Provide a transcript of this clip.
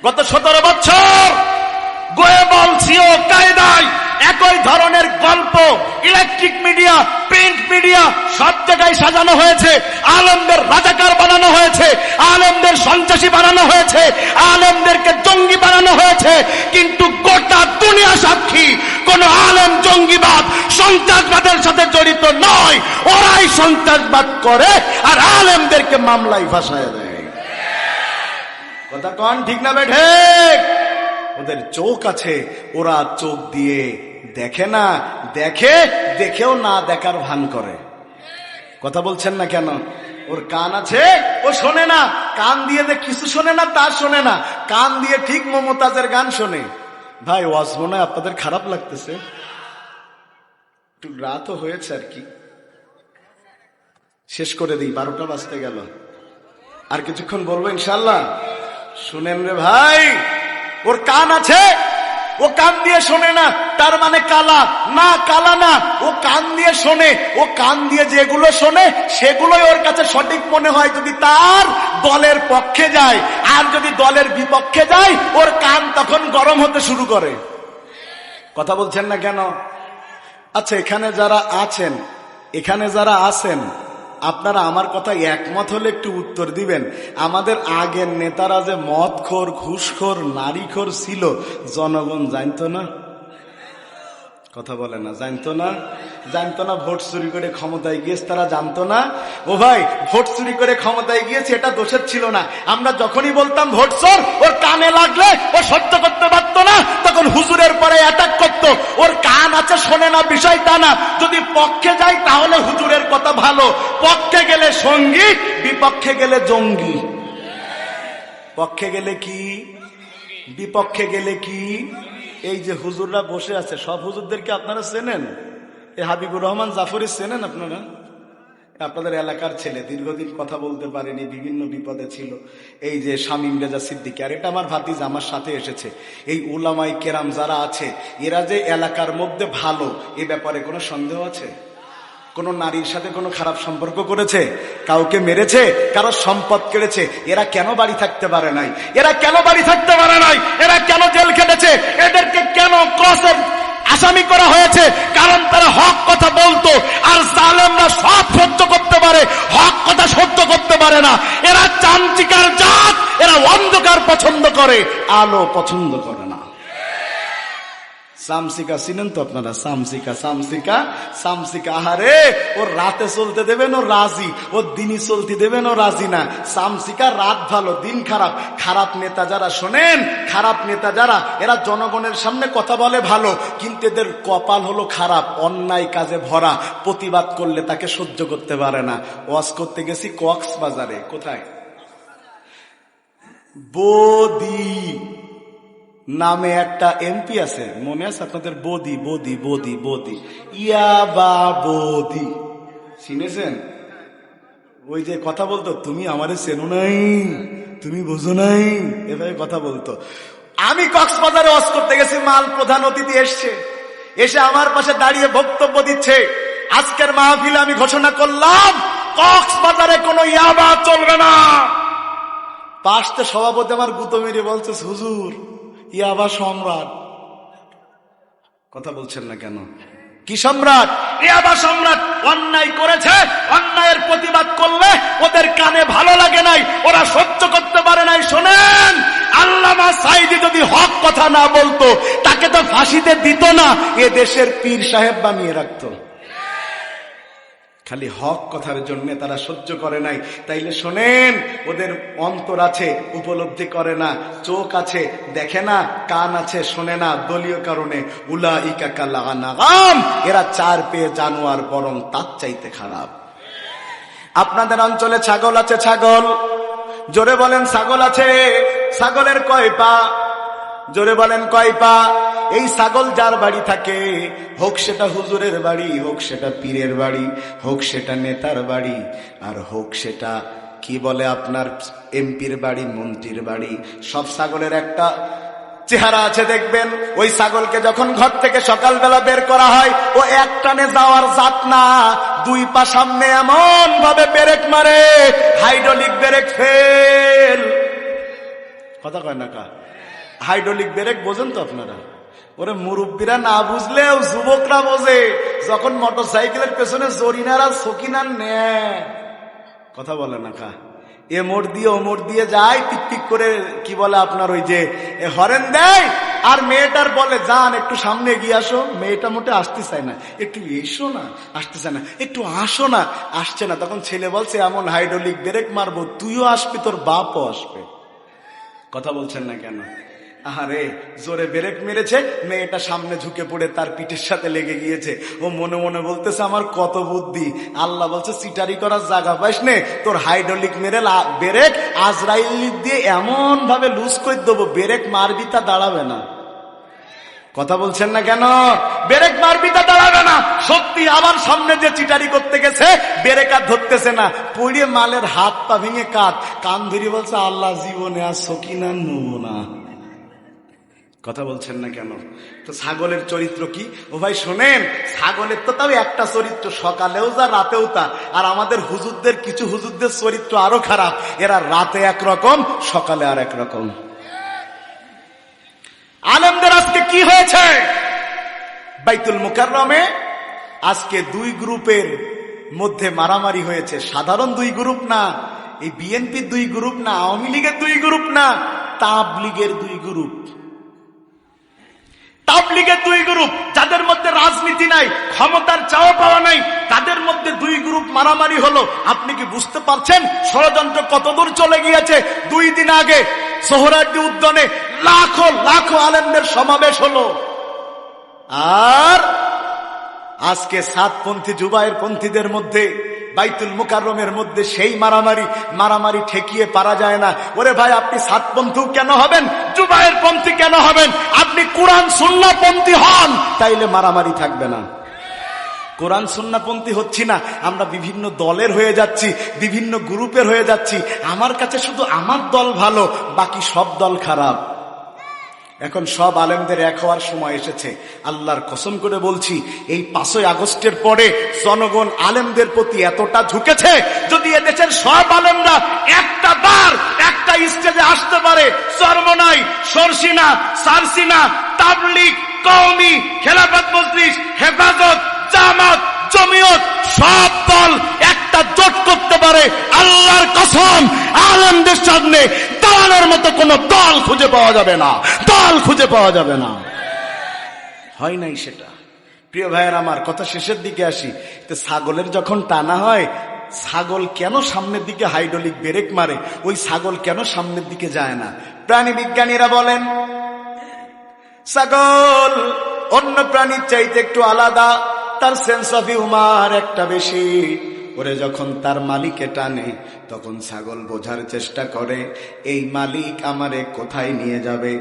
গত 17 বছর গোয়েবল সিও কায়দায় একই ধরনের গল্প ইলেকট্রিক মিডিয়া, প্রিন্ট মিডিয়া সব জায়গায় সাজানো হয়েছে। আলেমদের রাজাকার বানানো হয়েছে, আলেমদের সন্ত্রাসী বানানো হয়েছে, আলেমদেরকে জঙ্গি বানানো হয়েছে। কিন্তু গোটা দুনিয়া সাক্ষী, কোন আলেম জঙ্গিবাদ সন্ত্রাসবাদের সাথে জড়িত নয়। ওরাই সন্ত্রাসবাদ করে আর আলেমদেরকে মামলায় ফাঁসায় দেয়। কথা কোন ঠিক না বেঠে? ওদের চোখ আছে, ওরা চোখ দিয়ে দেখে না, দেখেও না দেখার ভান করে। কথা বলছেন না কেন? ওর কান আছে, ও শোনে না। কান দিয়ে যে কিছু শোনে না তা শোনে না, কান দিয়ে ঠিক মমতাজের গান শোনে। ভাই ওয়াজ মনে হয় আপনাদের খারাপ লাগতেছে? একটু রাতও হয়েছে আর কি, শেষ করে দিই, 12টা বাজতে গেল। আর কিছুক্ষণ বলবো ইনশাল্লাহ। শুনেন রে ভাই, ওর কান আছে, ও কান দিয়ে শোনে না তার মানে কালা না, কালা না, ও কান দিয়ে শোনে। ও কান দিয়ে যেগুলো শোনে সেগুলোই ওর কাছে সঠিক মনে হয় যদি তার দলের পক্ষে যায়। আর যদি দলের বিপক্ষে যায় ওর কান তখন গরম হতে শুরু করে। কথা বলছেন না কেন? আচ্ছা, এখানে যারা আছেন আপনারা আমার কথা একমত হলে একটু উত্তর দিবেন। আমাদের আগের নেতারা যে মদখোর, ঘুষখোর, নারীখোর ছিল, জনগণ জানতো না? কথা বলে না, জানতো না? ভোট চুরি করে ক্ষমতায় গিয়েছে, তারা জানতো না? ও ভাই, ভোট চুরি করে ক্ষমতায় গিয়েছে এটা দোষের ছিল না। আমরা যখনই বলতাম ভোট চোর, ওর কানে লাগলে ও সহ্য করতে পারতো না, তখন হুজুরের পরে অ্যাটাক করতো। ওর কান আছে, শোনে না বিষয়টা না। যদি পক্ষে যায় তাহলে হুজুরের কথা ভালো, পক্ষে গেলে সঙ্গী, বিপক্ষে গেলে জঙ্গি। পক্ষে গেলে কি, বিপক্ষে গেলে কি? এই যে হুজুররা বসে আছে, সব হুজুরদেরকে আপনারা চেনেন? এই হাবিবুর রহমান জাফরি চেনেন আপনারা? আপনাদের এলাকার ছেলে, দীর্ঘদিন কথা বলতে পারেনি, বিভিন্ন বিপদে ছিল। এই যে শামীম রেজা সিদ্দিকী, আর এটা আমার ভাতিজা, আমার সাথে এসেছে। এই উলামায়ে কেরাম যারা আছে, এরা যে এলাকার মধ্যে ভালো, এ ব্যাপারে কোনো সন্দেহ আছে? কোন নারীর সাথে কোনো খারাপ সম্পর্ক করেছে? কাউকে মেরেছে? কারো সম্পদ কেড়েছে? এরা কেন বাড়ি থাকতে পারে নাই? এরা কেন জেল খেটেছে? এদেরকে কেন ক্রসের আসামি করা হয়েছে? কারণ তারা হক কথা বলতো। আর জালেমরা সব সহ্য করতে পারে, হক কথা সহ্য করতে পারে না। এরা চামচিকার জাত, এরা অন্ধকার পছন্দ করে, আলো পছন্দ করে না। সামসিকা চিনেন তো আপনারা? সামসিকা আহারে, ওর রাতে চলতে দেবেন ও রাজি, ওর দিনই চলতে দেবেন ও রাজি না। সামসিকা রাত ভালো, দিন খারাপ। খারাপ নেতা যারা, শোনেন, খারাপ নেতা যারা, এরা জনগণের সামনে কথা বলে ভালো, কিন্তু এদের কপাল হলো খারাপ, অন্যায় কাজে ভরা। প্রতিবাদ করলে তাকে সহ্য করতে পারে না। ওয়াজ করতে গেছি কক্সবাজারে। কোথায়? বদি নামে একটা এমপি আছে, মনে আছে আপনাদের? বদি ইয়াবা বদি, চিনেছেন? ওই যে কথা বলতো, তুমি আমারে চেনো নাই, তুমি বোঝো নাই, এভাবে কথা বলতো। আমি কক্সবাজারে ওয়াজ করতে গেছি, মাল প্রধান অতিথি এসে আমার পাশে দাঁড়িয়ে বক্তব্য দিচ্ছে। আজকের মাহফিলে আমি ঘোষণা করলাম কক্সবাজারে কোনো ইয়াবা চলবে না। পাশে সভাপতি আমার গুতো মেরে বলছে, হুজুর ইয়াবা সম্রাট। কথা বলছেন না কেন? কি সম্রাট? ইয়াবা সম্রাট। অন্যায় করেছে, অন্যায়ের প্রতিবাদ করলে ওদের কানে ভালো লাগে নাই, ওরা সহ্য করতে পারে নাই। শোনেন, আল্লামা সাঈদী যদি হক কথা না বলতো, তাকে তো ফাঁসিতে দিত না, এ দেশের পীর সাহেব বানিয়ে রাখতো। খালি হক কথার জন্য তারা সহ্য করে নাই। তাইলে শোনেন, ওদের অন্তর আছে, উপলব্ধি করে না, চোখ আছে, দেখে না, কান আছে, শোনে না, দলীয় কারণে। উলাইকা কাল আনাম, এরা চার পেয়ে জানোয়ার, বরং তার চাইতে খারাপ। আপনাদের অঞ্চলে ছাগল আছে? ছাগল জোরে বলেন। ছাগল আছে? ছাগলের কয় পা? জোরে বলেন কয় পা? এই ছাগল যার বাড়ি থাকে, হোক সেটা হুজুরের বাড়ি, হোক সেটা পীরের বাড়ি, হোক সেটা নেতার বাড়ি, আর হোক সেটা কি বলে আপনার এমপির বাড়ি, মন্ত্রীর বাড়ি, সব ছাগলের একটা চেহারা আছে দেখবেন। ওই ছাগলকে যখন ঘর থেকে সকালবেলা বের করা হয়, ও এক টানে যাওয়ার জাত না, দুই পা সামনে এমন ভাবে ব্রেক মারে, হাইড্রোলিক ব্রেক ফেল। কথা কয় না কা? হাইড্রোলিক ব্রেক বোঝেন তো আপনারা? ওরে মুরব্বীরা না বুঝলেও যুবকরা বোঝে। যখন মোটরসাইকেলের পেছনে জরিনার আর সকিনার নেয়, কথা বলে না কা, এ মোড় দিয়ে ও মোড় দিয়ে যায়, টিক টিক করে কি বলে আপনার ওই যে হরেন দেয়, আর মেয়েটার বলে যান একটু সামনে এগিয়ে আসো। মেয়েটা মোটে আসতে চায় না, একটু এসো না, আসতে চায় না, একটু আসো না, আসছে না। তখন ছেলে বলছে এমন হাইড্রোলিক ব্রেক মারবো তুইও আসবি, তোর বাপও আসবে। কথা বলছেন না কেন? আরে জোরে ব্রেক মেরেছে, মেয়েটা সামনে ঝুঁকে পড়ে তার পিঠের সাথে লেগে গিয়েছে। ও মনে মনে বলতেছে আমার কত বুদ্ধি। আল্লাহ বলছে চিটারি করার জায়গা পাইস নে, তোর হাইড্রোলিক মেরে ব্রেক আজরাইল দিয়ে এমন ভাবে লুজ করে দেবো, ব্রেক মারবি তা দাঁড়াবে না। কথা বলছেন না কেন? ব্রেক মারবি তা দাঁড়াবে না। সত্যি আবার সামনে যে চিটারি করতে গেছে ব্রেক আর ধরতেছে না, পড়িয়ে মালের হাত পা ভেঙে কান ধরে বলছে আল্লাহ জীবনে আর সকিনা নেবো না। কথা বলছেন না কেন? তো ছাগলের চরিত্র কি? ও ভাই শোনেন, ছাগলের তো তাও একটা চরিত্র, সকালেও যা রাতেও তা। আর আমাদের হুজুরদের, কিছু হুজুরদের চরিত্র আরো খারাপ, এরা রাতে একরকম সকালে আর একরকম। আলেমদের আজকে কি হয়েছে বাইতুল মুকাররমে? আজকে দুই গ্রুপের মধ্যে মারামারি হয়েছে। সাধারণ দুই গ্রুপ না, এই বিএনপির দুই গ্রুপ না, আওয়ামী লীগের দুই গ্রুপ না, তাবলীগের দুই গ্রুপ। তাবলীগের দুই গ্রুপ, যাদের মধ্যে রাজনীতি নাই, ক্ষমতার চাওয়া পাওয়া নাই, তাদের মধ্যে দুই গ্রুপ মারামারি হলো। আপনি কি বুঝতে পারছেন ষড়যন্ত্র কতদূর চলে গিয়েছে? 2 দিন আগে সোহরাওয়ার্দী উদ্যানে লাখো লাখো আলেমদের সমাবেশ হলো, আর আজকে সাতপন্থী জুবায়ের পন্থীদের মধ্যে বাইতুল মুকাররমের মধ্যে সেই মারামারি ঠেকিয়ে পারা যায় না। ওরে ভাই, আপনি সাতপন্থী কেন হবেন? জুবায়ের পন্থী কেন হবেন? আপনি কোরআন সুন্নাহ পন্থী হন, তাইলে মারামারি থাকবে না। কোরআন সুন্নাহ পন্থী হচ্ছি না, আমরা বিভিন্ন দলের হয়ে যাচ্ছি, বিভিন্ন গ্রুপের হয়ে যাচ্ছি। আমার কাছে শুধু আমার দল ভালো, বাকি সব দল খারাপ। এখন সব আলেমদের এক হওয়ার সময় এসেছে। আল্লাহর কসম করে বলছি, এই 5ই আগস্টের পরে জনগণ আলেমদের প্রতি এতটা ঝুঁকেছে, যদি এদেশের সব আলেমরা একটা বার একটা স্টেজে আসতে পারে, চরমনাই, সরসিনা, সারসিনা, তাবলীগ, কওমি, খেলাফত মজলিস, হেফাজত, জামাত, জমিয়ত, সব দল একটা জোট করতে পারে, আল্লাহর কসম আলেমদের সামনে দালালের মতো কোন দল খুঁজে পাওয়া যাবে না, দল খুঁজে পাওয়া যাবে না। হয় নাই সেটা। প্রিয় ভাইয়ের আমার, কথা শেষের দিকে আসি। তো ছাগলের যখন টানা হয়, ছাগল কেন সামনের দিকে হাইড্রোলিক ব্রেক মারে? ওই ছাগল কেন সামনের দিকে যায় না? প্রাণী বিজ্ঞানীরা বলেন ছাগল অন্য প্রাণীর চাইতে একটু আলাদা, তার সেন্স অফ হিউমার একটা বেশি। ওরে যখন তার মালিকে টানে, তখন ছাগল বোঝার চেষ্টা করে এই মালিক আমারে কোথায় নিয়ে যাবে।